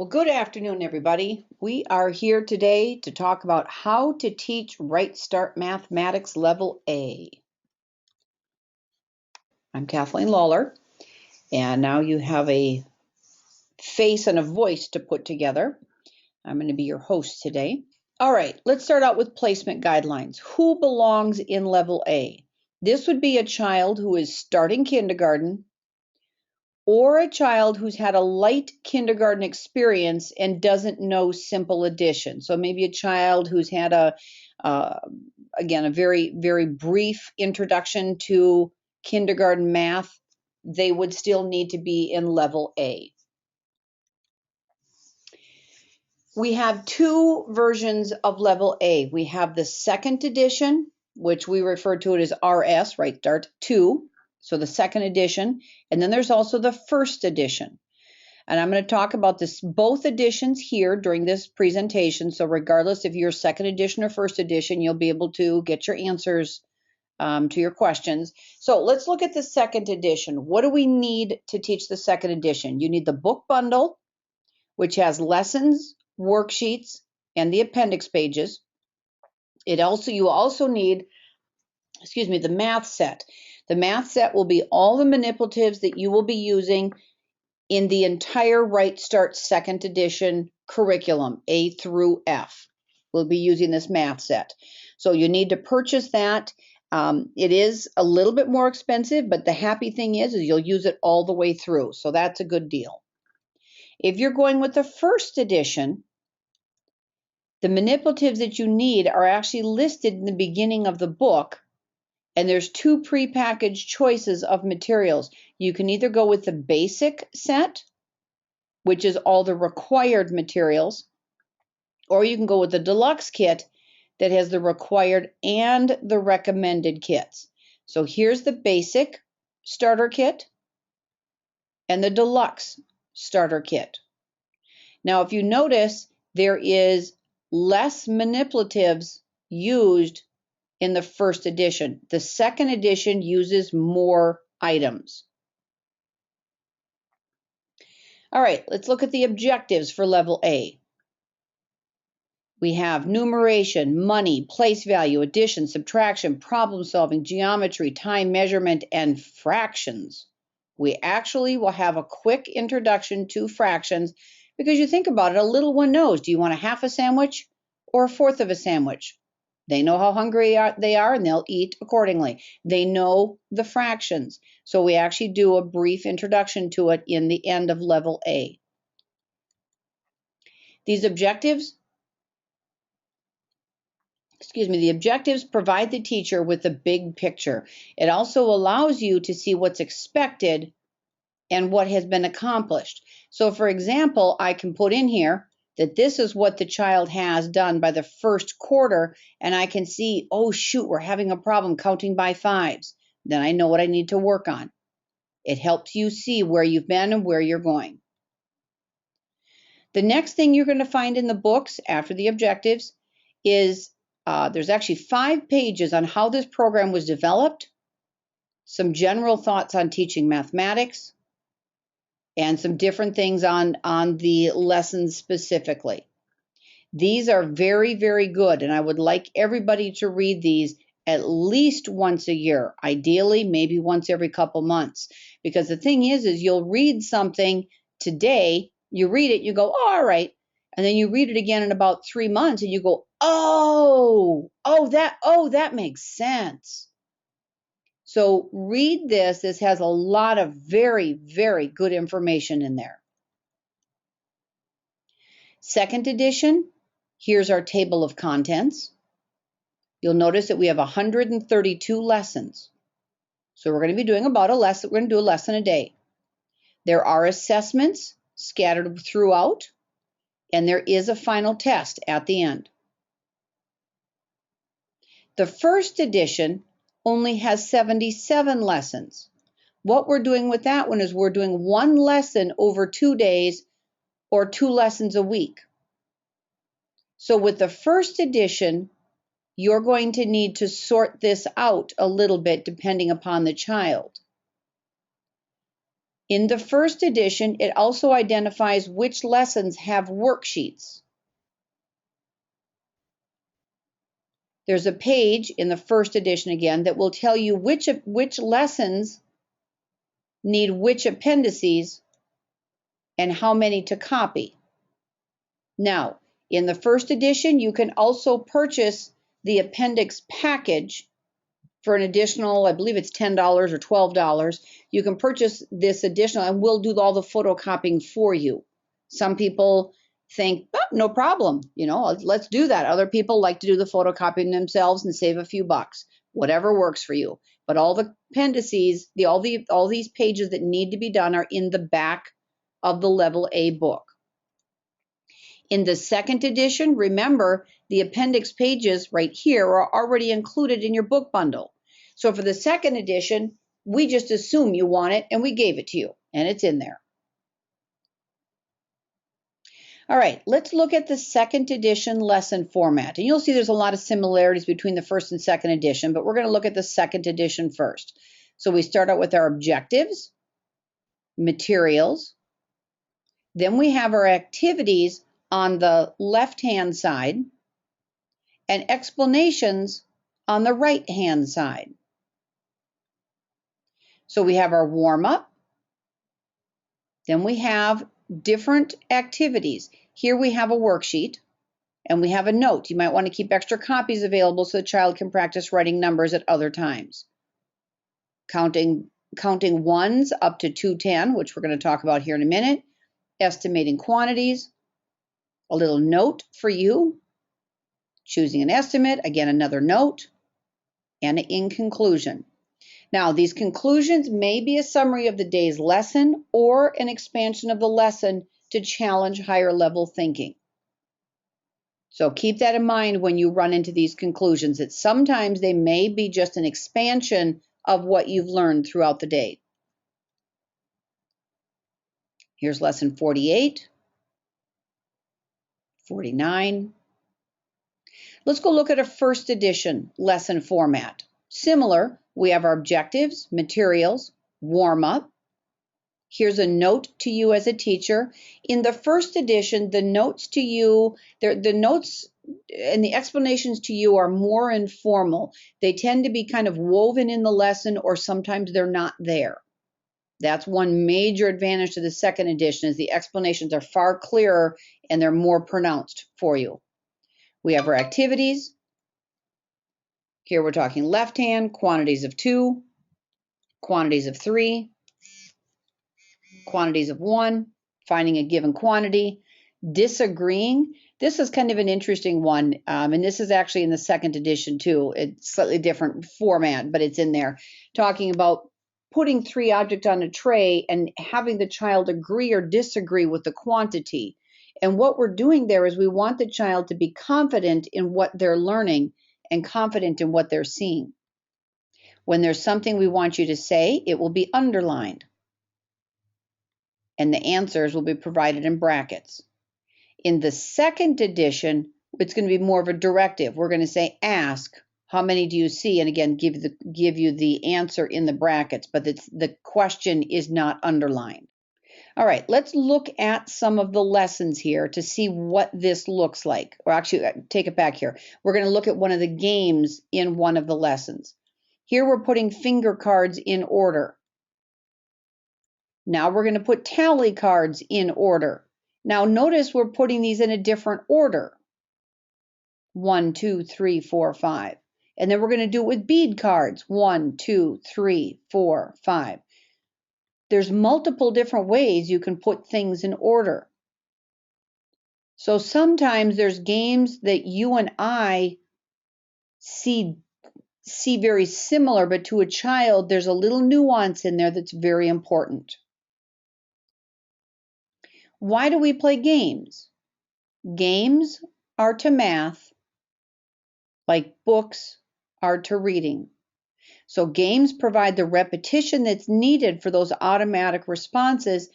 Well, good afternoon, everybody. We are here today to talk about how to teach RightStart Mathematics Level A. I'm Kathleen Lawler, and now you have a face and a voice to put together. I'm going to be your host today. All right, let's start out with placement guidelines. Who belongs in Level A? This would be a child who is starting kindergarten, or a child who's had a light kindergarten experience and doesn't know simple addition. So maybe a child who's had again, a very, very brief introduction to kindergarten math. They would still need to be in Level A. We have two versions of Level A. We have the second edition, which we refer to it as RS, RightStart 2. So the second edition, and then there's also the first edition. And I'm going to talk about both editions here during this presentation. So regardless if you're second edition or first edition, you'll be able to get your answers to your questions. So let's look at the second edition. What do we need to teach the second edition? You need the book bundle, which has lessons, worksheets, and the appendix pages. You also need, the math set. The math set will be all the manipulatives that you will be using in the entire RightStart second edition curriculum, A through F. We'll be using this math set. So you need to purchase that. It is a little bit more expensive, but the happy thing is you'll use it all the way through. So that's a good deal. If you're going with the first edition, the manipulatives that you need are actually listed in the beginning of the book. And there's two prepackaged choices of materials. You can either go with the basic set, which is all the required materials, or you can go with the deluxe kit that has the required and the recommended kits. So here's the basic starter kit and the deluxe starter kit. Now, if you notice, there is less manipulatives used in the first edition. The second edition uses more items. All right, let's look at the objectives for Level A. We have numeration, money, place value, addition, subtraction, problem solving, geometry, time measurement, and fractions. We actually will have a quick introduction to fractions because you think about it, a little one knows, do you want a half a sandwich or a fourth of a sandwich? They know how hungry they are and they'll eat accordingly. They know the fractions. So we actually do a brief introduction to it in the end of Level A. The objectives provide the teacher with the big picture. It also allows you to see what's expected and what has been accomplished. So for example, I can put in here that this is what the child has done by the first quarter, and I can see, oh shoot, we're having a problem counting by fives. Then I know what I need to work on. It helps you see where you've been and where you're going. The next thing you're going to find in the books after the objectives is there's actually 5 pages on how this program was developed, some general thoughts on teaching mathematics, and some different things on the lessons specifically. These are very, very good, and I would like everybody to read these at least once a year, ideally maybe once every couple months, because the thing is you'll read something today, you read it, you go, oh, all right, and then you read it again in about 3 months and you go, that makes sense. So read this. This has a lot of very, very good information in there. Second edition, here's our table of contents. You'll notice that we have 132 lessons. So we're going to be doing about a lesson. We're going to do a lesson a day. There are assessments scattered throughout, and there is a final test at the end. The first edition only has 77 lessons. What we're doing with that one is we're doing one lesson over 2 days or 2 lessons a week. So with the first edition, you're going to need to sort this out a little bit depending upon the child. In the first edition, it also identifies which lessons have worksheets. There's a page in the first edition again that will tell you which lessons need which appendices and how many to copy. Now, in the first edition, you can also purchase the appendix package for an additional, I believe it's $10 or $12. You can purchase this additional and we'll do all the photocopying for you. Some people think, oh, no problem, let's do that. Other people like to do the photocopying themselves and save a few bucks. Whatever works for you. But all the appendices, all these pages that need to be done are in the back of the Level A book. In the second edition, remember, the appendix pages right here are already included in your book bundle. So for the second edition, we just assume you want it and we gave it to you, and it's in there. All right, let's look at the second edition lesson format. And you'll see there's a lot of similarities between the first and second edition, but we're going to look at the second edition first. So we start out with our objectives, materials, then we have our activities on the left-hand side, and explanations on the right-hand side. So we have our warm-up, then we have different activities. Here we have a worksheet, and we have a note. You might want to keep extra copies available so the child can practice writing numbers at other times. Counting ones up to 210, which we're going to talk about here in a minute. Estimating quantities. A little note for you. Choosing an estimate, again another note, and in conclusion. Now, these conclusions may be a summary of the day's lesson or an expansion of the lesson to challenge higher level thinking. So keep that in mind when you run into these conclusions, that sometimes they may be just an expansion of what you've learned throughout the day. Here's lesson 48, 49. Let's go look at a first edition lesson format. Similar, we have our objectives, materials, warm-up. Here's a note to you as a teacher. In the first edition, the notes to you, the notes and the explanations to you are more informal. They tend to be kind of woven in the lesson, or sometimes they're not there. That's one major advantage to the second edition, is the explanations are far clearer and they're more pronounced for you. We have our activities. Here we're talking left hand, quantities of 2, quantities of 3, quantities of 1, finding a given quantity, disagreeing. This is kind of an interesting one, and this is actually in the second edition too. It's slightly different format, but it's in there. Talking about putting 3 objects on a tray and having the child agree or disagree with the quantity. And what we're doing there is we want the child to be confident in what they're learning and confident in what they're seeing. When there's something we want you to say, it will be underlined. And the answers will be provided in brackets. In the second edition, it's going to be more of a directive. We're going to say, ask, how many do you see? And again, give you the answer in the brackets, but the question is not underlined. All right, let's look at some of the lessons here to see what this looks like. Or actually, take it back here. We're going to look at one of the games in one of the lessons. Here we're putting finger cards in order. Now we're going to put tally cards in order. Now notice we're putting these in a different order. 1, 2, 3, 4, 5. And then we're going to do it with bead cards. 1, 2, 3, 4, 5. There's multiple different ways you can put things in order. So sometimes there's games that you and I see very similar, but to a child, there's a little nuance in there that's very important. Why do we play games? Games are to math like books are to reading. So games provide the repetition that's needed for those automatic responses,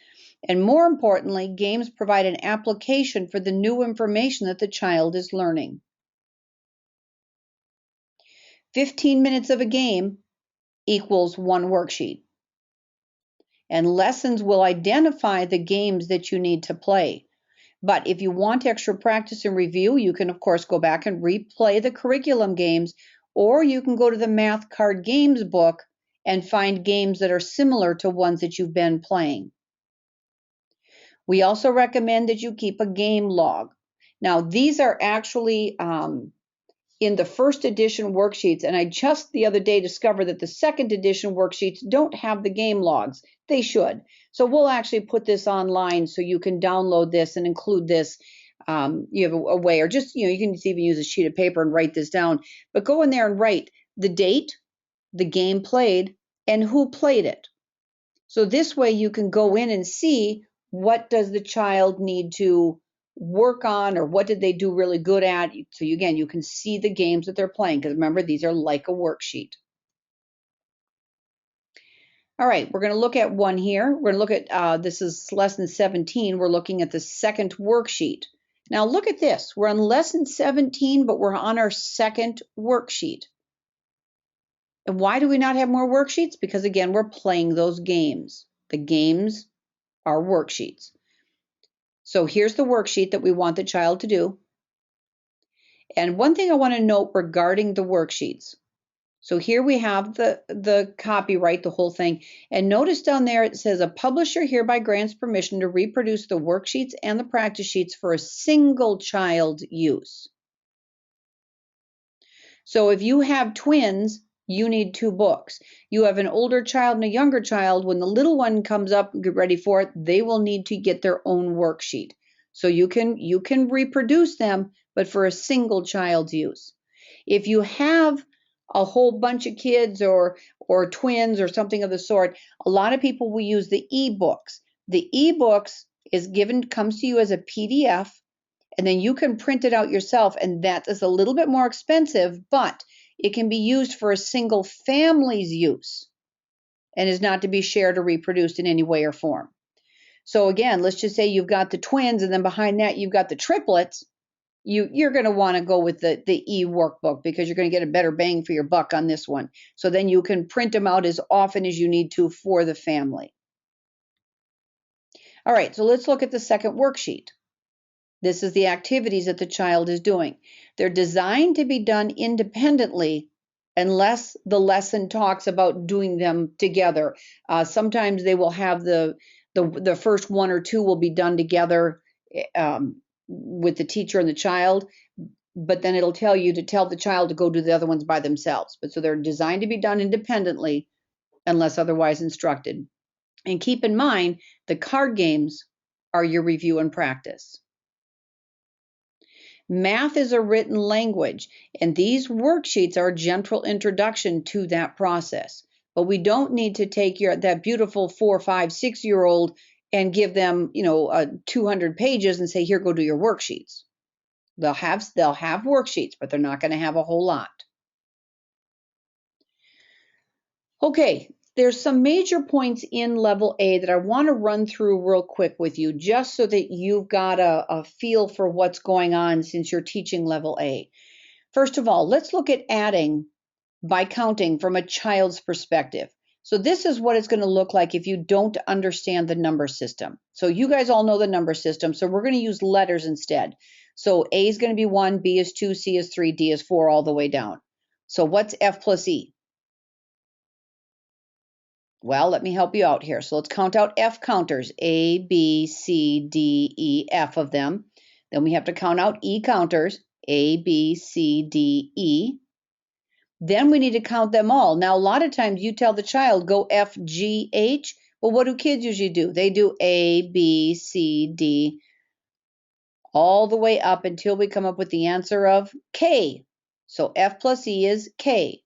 and more importantly, games provide an application for the new information that the child is learning. 15 minutes of a game equals 1 worksheet. And lessons will identify the games that you need to play. But if you want extra practice and review, you can, of course, go back and replay the curriculum games, or you can go to the Math Card Games book and find games that are similar to ones that you've been playing. We also recommend that you keep a game log. Now, these are actually in the first edition worksheets, and I just the other day discovered that the second edition worksheets don't have the game logs. They should. So we'll actually put this online so you can download this and include this. You have a way, or just, you can even use a sheet of paper and write this down. But go in there and write the date, the game played, and who played it. So this way you can go in and see what does the child need to work on, or what did they do really good at. So again, you can see the games that they're playing, because remember, these are like a worksheet. All right, we're going to look at one here. We're going to look at, this is lesson 17. We're looking at the second worksheet. Now look at this. We're on lesson 17, but we're on our second worksheet. And why do we not have more worksheets? Because again, we're playing those games. The games are worksheets. So here's the worksheet that we want the child to do. And one thing I want to note regarding the worksheets. So here we have the copyright, the whole thing. And notice down there it says, a publisher hereby grants permission to reproduce the worksheets and the practice sheets for a single child use. So if you have twins, you need 2 books. You have an older child and a younger child. When the little one comes up and get ready for it, they will need to get their own worksheet. So you can reproduce them, but for a single child's use. If you have a whole bunch of kids or twins or something of the sort, a lot of people will use the e-books. The e-books comes to you as a PDF, and then you can print it out yourself, and that is a little bit more expensive, but it can be used for a single family's use and is not to be shared or reproduced in any way or form. So again, let's just say you've got the twins, and then behind that you've got the triplets. You're going to want to go with the e-workbook, because you're going to get a better bang for your buck on this one. So then you can print them out as often as you need to for the family. All right, so let's look at the second worksheet. This is the activities that the child is doing. They're designed to be done independently unless the lesson talks about doing them together. Sometimes they will have the first 1 or 2 will be done together with the teacher and the child, but then it'll tell you to tell the child to go do the other ones by themselves. But so they're designed to be done independently unless otherwise instructed. And keep in mind, the card games are your review and practice. Math is a written language, and these worksheets are a gentle introduction to that process. But we don't need to take that beautiful 4, 5, 6-year-old and give them, 200 pages and say, here, go do your worksheets. They'll have worksheets, but they're not going to have a whole lot. Okay, there's some major points in Level A that I want to run through real quick with you, just so that you've got a feel for what's going on since you're teaching Level A. First of all, let's look at adding by counting from a child's perspective. So this is what it's going to look like if you don't understand the number system. So you guys all know the number system, so we're going to use letters instead. So A is going to be 1, B is 2, C is 3, D is 4, all the way down. So what's F plus E? Well, let me help you out here. So let's count out F counters, A, B, C, D, E, F of them. Then we have to count out E counters, A, B, C, D, E. Then we need to count them all. Now, a lot of times you tell the child, go F, G, H. Well, what do kids usually do? They do A, B, C, D, all the way up until we come up with the answer of K. So F plus E is K.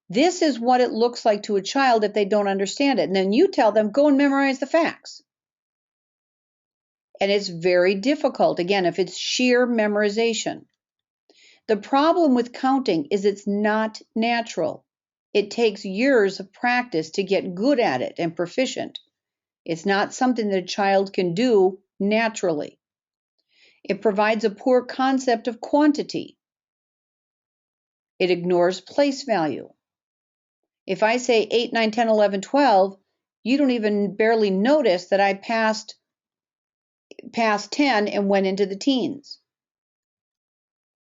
This is what it looks like to a child if they don't understand it. And then you tell them, go and memorize the facts. And it's very difficult, again, if it's sheer memorization. The problem with counting is it's not natural. It takes years of practice to get good at it and proficient. It's not something that a child can do naturally. It provides a poor concept of quantity. It ignores place value. If I say 8, 9, 10, 11, 12, You don't even barely notice that I passed 10 and went into the teens.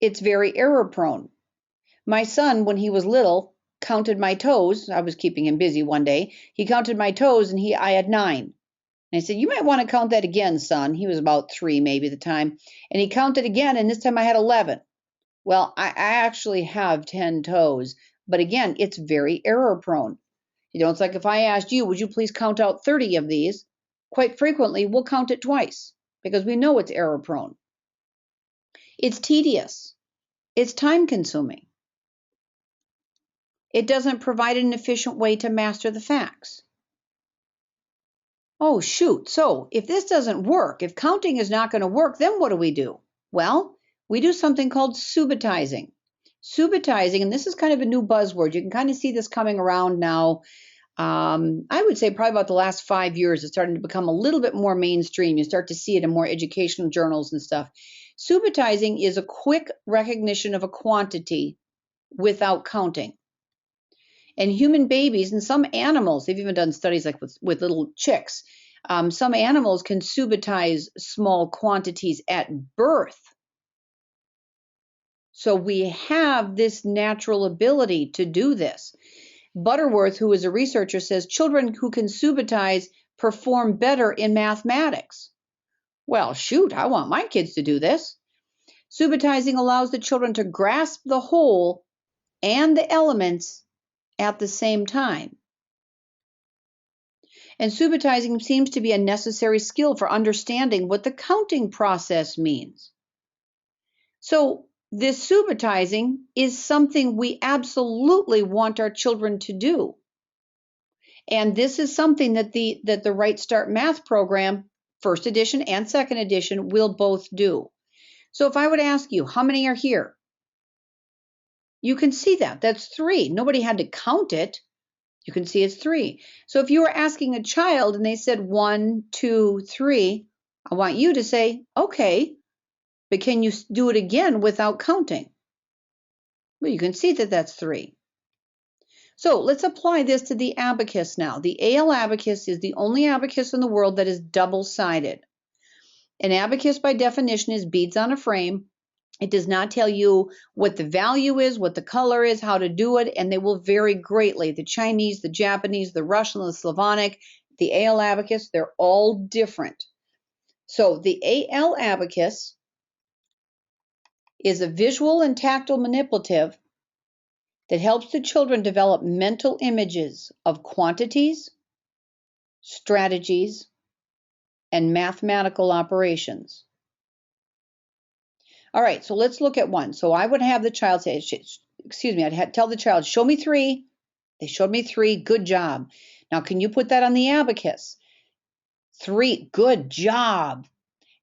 It's very error prone. My son, when he was little, counted my toes. I was keeping him busy one day. He counted my toes and I had 9. And I said, you might want to count that again, son. He was about 3 maybe at the time. And he counted again, and this time I had 11. Well, I actually have 10 toes. But again, it's very error prone. It's like if I asked you, would you please count out 30 of these? Quite frequently, we'll count it twice because we know it's error prone. It's tedious. It's time consuming. It doesn't provide an efficient way to master the facts. Oh, shoot. So if this doesn't work, if counting is not going to work, then what do? Well, we do something called subitizing. Subitizing, and this is kind of a new buzzword. You can kind of see this coming around now. I would say probably about the last 5 years, it's starting to become a little bit more mainstream. You start to see it in more educational journals and stuff. Subitizing is a quick recognition of a quantity without counting. And human babies and some animals, they've even done studies like with little chicks. Some animals can subitize small quantities at birth. So we have this natural ability to do this. Butterworth, who is a researcher, says children who can subitize perform better in mathematics. Well, shoot, I want my kids to do this. Subitizing allows the children to grasp the whole and the elements at the same time. And subitizing seems to be a necessary skill for understanding what the counting process means. So this subitizing is something we absolutely want our children to do. And this is something that the RightStart Math program, first edition and second edition, will both do. So if I would ask you, how many are here? You can see that. That's 3. Nobody had to count it. You can see it's 3. So if you were asking a child and they said 1, 2, 3, I want you to say, okay, but can you do it again without counting? Well, you can see that that's 3. So let's apply this to the abacus now. The AL abacus is the only abacus in the world that is double-sided. An abacus, by definition, is beads on a frame. It does not tell you what the value is, what the color is, how to do it, and they will vary greatly. The Chinese, the Japanese, the Russian, the Slavonic, the AL abacus, they're all different. So the AL abacus is a visual and tactile manipulative that helps the children develop mental images of quantities, strategies, and mathematical operations. All right, so let's look at one. So I would have the child say, I'd tell the child, show me 3. They showed me 3, good job. Now, can you put that on the abacus? 3, good job.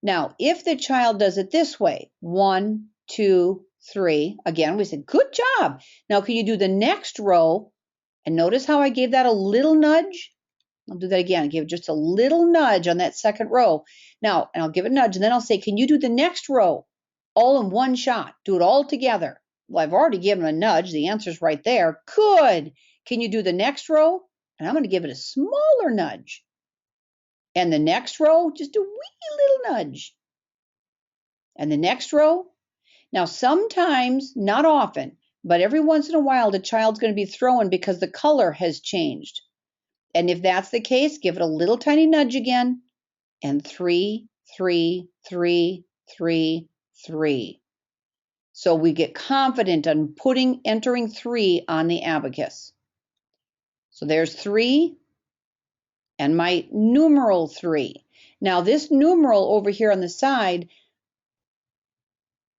Now, if the child does it this way, 1, 2, 3, again, we said, good job. Now, can you do the next row? And notice how I gave that a little nudge? I'll do that again. Give just a little nudge on that second row. Now, and I'll give it a nudge, and then I'll say, can you do the next row all in one shot? Do it all together. Well, I've already given a nudge. The answer's right there. Good. Can you do the next row? And I'm going to give it a smaller nudge. And the next row, just a wee little nudge. And the next row. Now, sometimes, not often, but every once in a while, the child's going to be thrown because the color has changed. And if that's the case, give it a little tiny nudge again. And 3, 3, 3, 3, 3. So we get confident on entering 3 on the abacus. So there's 3 and my numeral 3. Now this numeral over here on the side,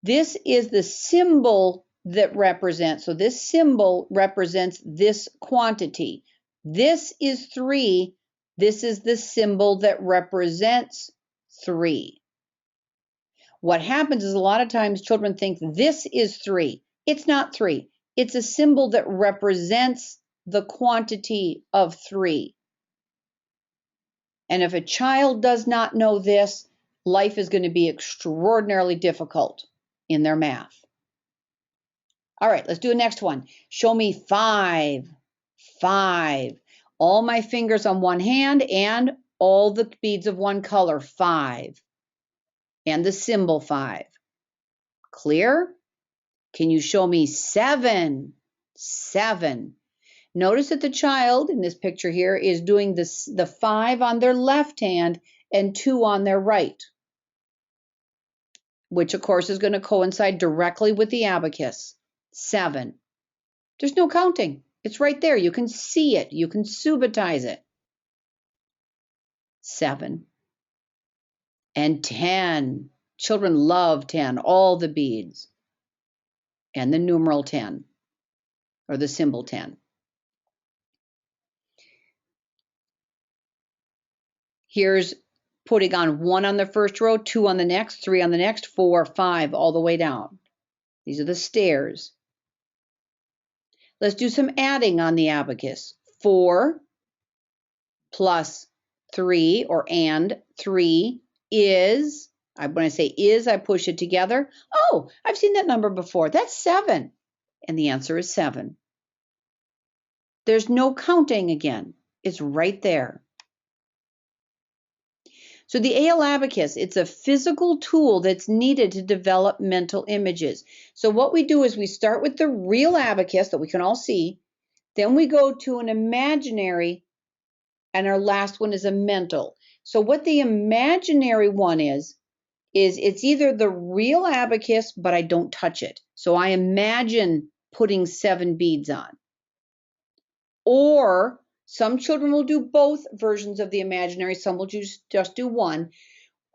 this is the symbol that represents. So this symbol represents this quantity. This is 3. This is the symbol that represents 3. What happens is a lot of times children think this is 3. It's not 3. It's a symbol that represents the quantity of 3. And if a child does not know this, life is going to be extraordinarily difficult in their math. All right, let's do the next one. Show me 5. 5. all my fingers on one hand and all the beads of one color, 5. And the symbol 5. Clear? Can you show me 7? 7. Notice that the child in this picture here is doing the 5 on their left hand and 2 on their right, which of course is going to coincide directly with the abacus. 7. There's no counting. It's right there. You can see it. You can subitize it. 7. And 10. Children love 10, all the beads. And the numeral 10, or the symbol 10. Here's putting on 1 on the first row, 2 on the next, 3 on the next, 4, 5, all the way down. These are the stairs. Let's do some adding on the abacus. 4 plus 3, or and 3 is, when I say is, I push it together. Oh, I've seen that number before. That's 7. And the answer is 7. There's no counting again. It's right there. So the AL Abacus, it's a physical tool that's needed to develop mental images. So what we do is we start with the real abacus that we can all see, then we go to an imaginary, and our last one is a mental. So what the imaginary one is it's either the real abacus, but I don't touch it. So I imagine putting 7 beads on. Or some children will do both versions of the imaginary, some will just do one.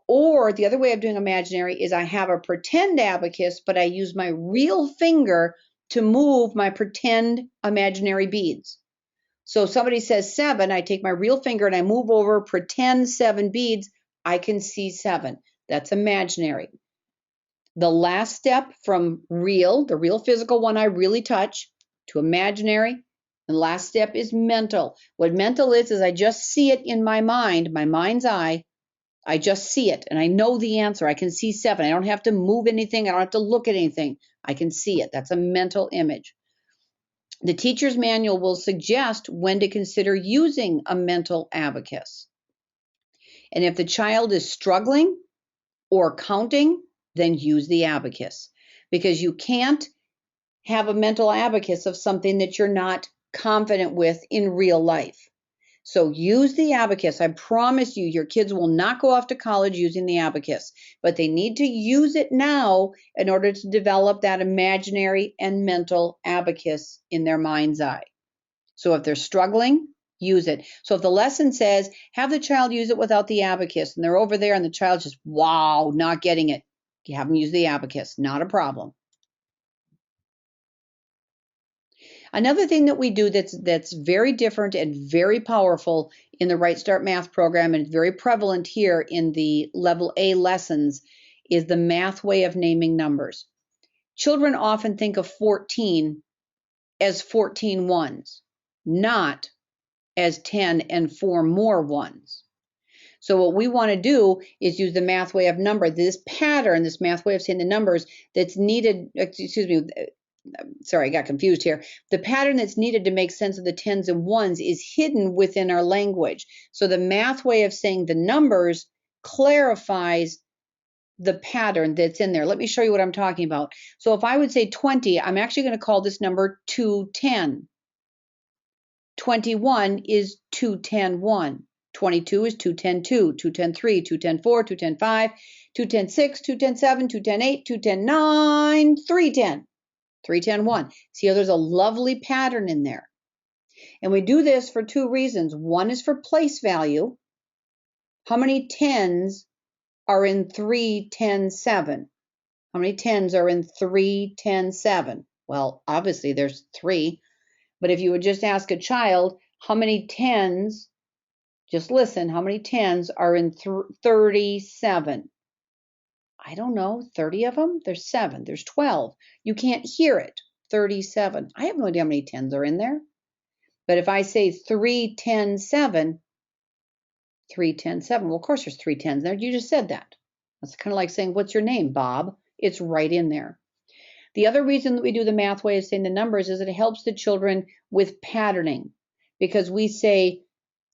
Or the other way of doing imaginary is I have a pretend abacus, but I use my real finger to move my pretend imaginary beads. So if somebody says 7, I take my real finger and I move over, pretend 7 beads, I can see 7. That's imaginary. The last step from real, the real physical one I really touch, to imaginary, and the last step is mental. What mental is I just see it in my mind, my mind's eye. I just see it and I know the answer. I can see 7. I don't have to move anything. I don't have to look at anything. I can see it. That's a mental image. The teacher's manual will suggest when to consider using a mental abacus. And if the child is struggling or counting, then use the abacus, because you can't have a mental abacus of something that you're not confident with in real life. So use the abacus. I promise you, your kids will not go off to college using the abacus, but they need to use it now in order to develop that imaginary and mental abacus in their mind's eye. So if they're struggling, use it. So if the lesson says, have the child use it without the abacus, and they're over there and the child's just, wow, not getting it, you have them use the abacus, not a problem. Another thing that we do that's very different and very powerful in the RightStart Math program, and very prevalent here in the Level A lessons, is the math way of naming numbers. Children often think of 14 as 14 ones, not as 10 and 4 more ones. So what we want to do is use the math way of number, this pattern, this math way of saying the numbers that's needed, sorry, I got confused here. The pattern that's needed to make sense of the 10s and 1s is hidden within our language. So the math way of saying the numbers clarifies the pattern that's in there. Let me show you what I'm talking about. So if I would say 20, I'm actually going to call this number 210. 21 is 210-1. 22 is 210-2, 210-3, 210-4, 210-5, 210-6, 210-7, 210-8, 210-9, 310. 310-1. See how there's a lovely pattern in there. And we do this for 2 reasons. One is for place value. How many 10s are in 310-7? How many 10s are in 310-7? Well, obviously there's 3. But if you would just ask a child, how many 10s, just listen, how many 10s are in 37? I don't know, 30 of them? There's 7, there's 12. You can't hear it, 37. I have no idea how many 10s are in there. But if I say 310-7, 310-7, well, of course there's 3 10s there. You just said that. That's kind of like saying, what's your name, Bob? It's right in there. The other reason that we do the math way of saying the numbers is it helps the children with patterning. because we say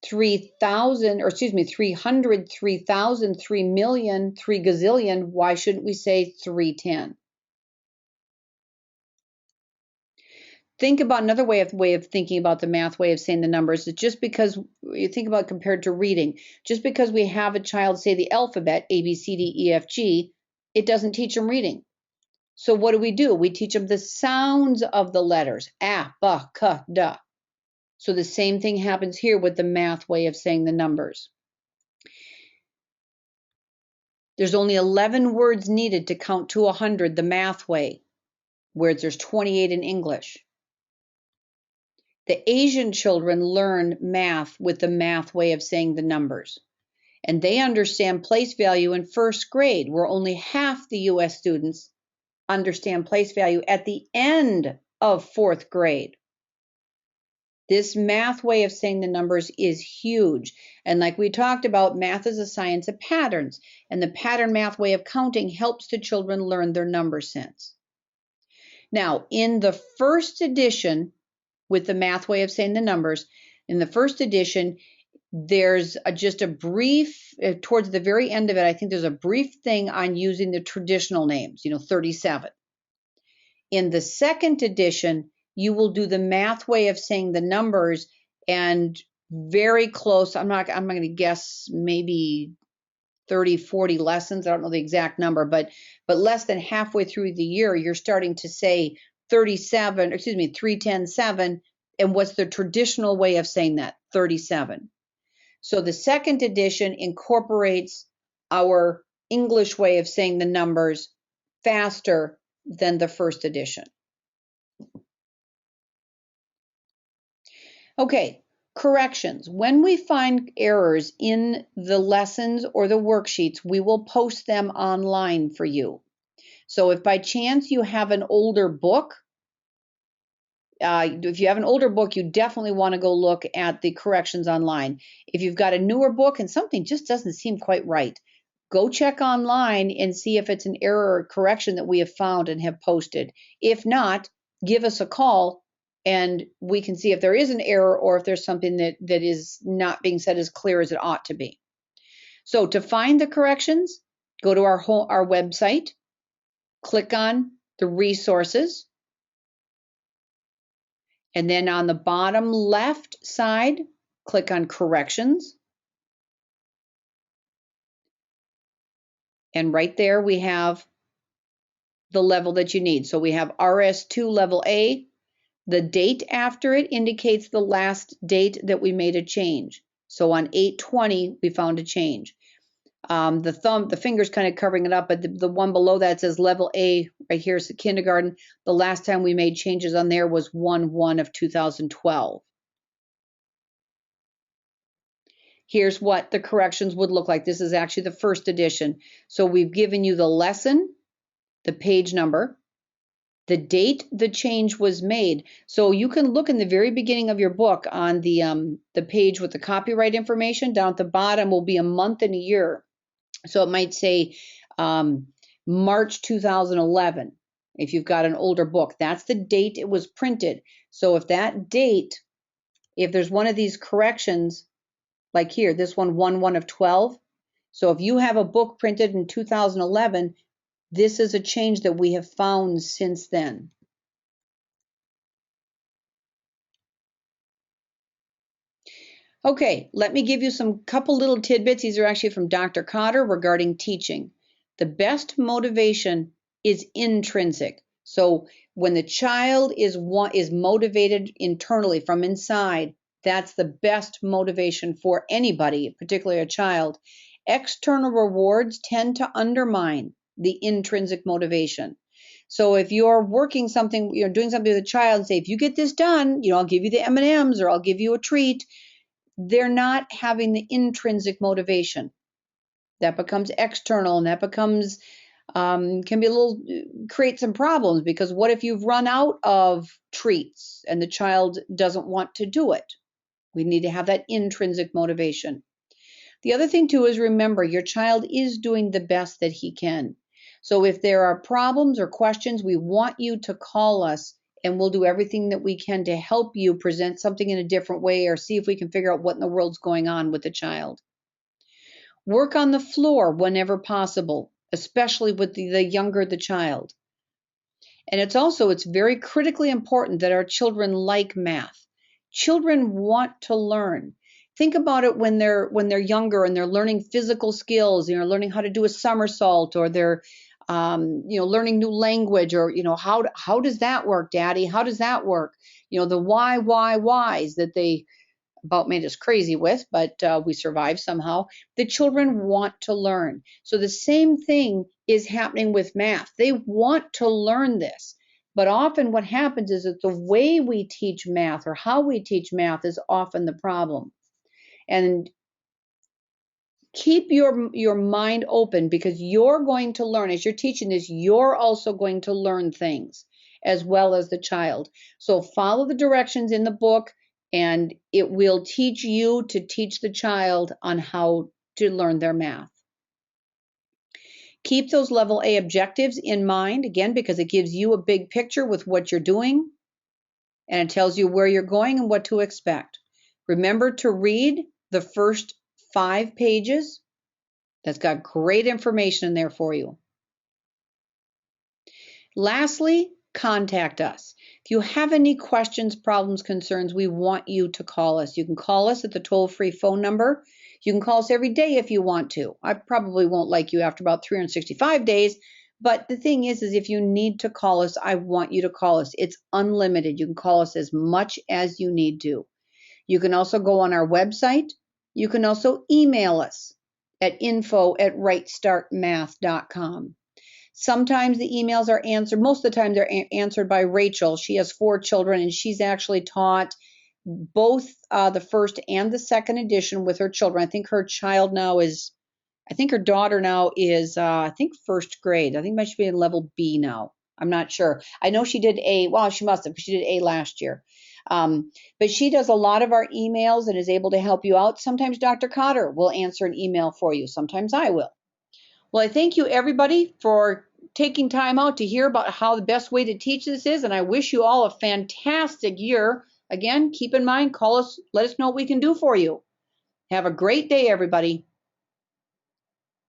3,000, or excuse me, 300, 3,000, 3,000,000, 3 gazillion. Why shouldn't we say 310? Think about another way of thinking about the math way of saying the numbers is just because you think about compared to reading, just because we have a child say the alphabet, A, B, C, D, E, F, G, it doesn't teach them reading. So what do? We teach them the sounds of the letters, a, ba, ka, da. So the same thing happens here with the math way of saying the numbers. There's only 11 words needed to count to 100 the math way, whereas there's 28 in English. The Asian children learn math with the math way of saying the numbers. And they understand place value in first grade, where only half the US students understand place value at the end of fourth grade. This math way of saying the numbers is huge. And like we talked about, math is a science of patterns. And the pattern math way of counting helps the children learn their number sense. Now, in the first edition, with the math way of saying the numbers, in the first edition, there's just a brief, towards the very end of it, I think there's a brief thing on using the traditional names, 37. In the second edition, you will do the math way of saying the numbers, and very close, I'm going to guess maybe 30, 40 lessons. I don't know the exact number, but less than halfway through the year, you're starting to say 310.7. And what's the traditional way of saying that? 37. So the second edition incorporates our English way of saying the numbers faster than the first edition. Okay, corrections. When we find errors in the lessons or the worksheets, we will post them online for you. So if by chance you have an older book, if you have an older book, you definitely want to go look at the corrections online. If you've got a newer book and something just doesn't seem quite right, go check online and see if it's an error or correction that we have found and have posted. If not, give us a call and we can see if there is an error or if there's something that is not being said as clear as it ought to be. So to find the corrections, go to our website, click on the resources, and then on the bottom left side, click on corrections. And right there we have the level that you need. So we have RS2 Level A. The date after it indicates the last date that we made a change. So on 8/20, we found a change. The finger's kind of covering it up, but the one below that says Level A, right here is the kindergarten. The last time we made changes on there was 1/1 of 2012. Here's what the corrections would look like. This is actually the first edition. So we've given you the lesson, the page number, the date the change was made. So you can look in the very beginning of your book on the page with the copyright information. Down at the bottom will be a month and a year. So it might say March 2011. If you've got an older book, that's the date it was printed. So if that date, if there's one of these corrections, like here, this one 1/1 of 12. So if you have a book printed in 2011, this is a change that we have found since then. Okay, let me give you some couple little tidbits. These are actually from Dr. Cotter regarding teaching. The best motivation is intrinsic. So when the child is motivated internally from inside, that's the best motivation for anybody, particularly a child. External rewards tend to undermine the intrinsic motivation. So if you're working something, doing something with a child and say, if you get this done, I'll give you the M&Ms or I'll give you a treat, they're not having the intrinsic motivation. That becomes external, and that becomes can be create some problems, because what if you've run out of treats and the child doesn't want to do it? We need to have that intrinsic motivation. The other thing too is, remember, your child is doing the best that he can. So if there are problems or questions, we want you to call us and we'll do everything that we can to help you present something in a different way or see if we can figure out what in the world's going on with the child. Work on the floor whenever possible, especially with the younger the child. And it's very critically important that our children like math. Children want to learn. Think about it when they're younger and they're learning physical skills, learning how to do a somersault, or they're learning new language, or how does that work, Daddy? How does that work? The whys that they about made us crazy with, but we survived somehow. The children want to learn. So the same thing is happening with math. They want to learn this. But often what happens is that the way we teach math or how we teach math is often the problem. And keep your mind open, because you're going to learn. As you're teaching this, you're also going to learn things as well as the child. So follow the directions in the book, and it will teach you to teach the child on how to learn their math. Keep those level A objectives in mind, again, because it gives you a big picture with what you're doing, and it tells you where you're going and what to expect. Remember to read the first 5 pages. That's got great information in there for you. Lastly, contact us. If you have any questions, problems, concerns, we want you to call us. You can call us at the toll-free phone number. You can call us every day if you want to. I probably won't like you after about 365 days, but the thing is if you need to call us, I want you to call us. It's unlimited. You can call us as much as you need to. You can also go on our website. You can also email us at info@rightstartmath.com. Sometimes the emails are answered. Most of the time they're answered by Rachel. She has 4 children, and she's actually taught both the first and the second edition with her children. I think her daughter now is, first grade. I think she should be in level B now. I'm not sure. I know she did A. Well, she must have, because she did A last year. But she does a lot of our emails and is able to help you out. Sometimes Dr. Cotter will answer an email for you. Sometimes I will. Well, I thank you, everybody, for taking time out to hear about how the best way to teach this is, and I wish you all a fantastic year. Again, keep in mind, call us, let us know what we can do for you. Have a great day, everybody.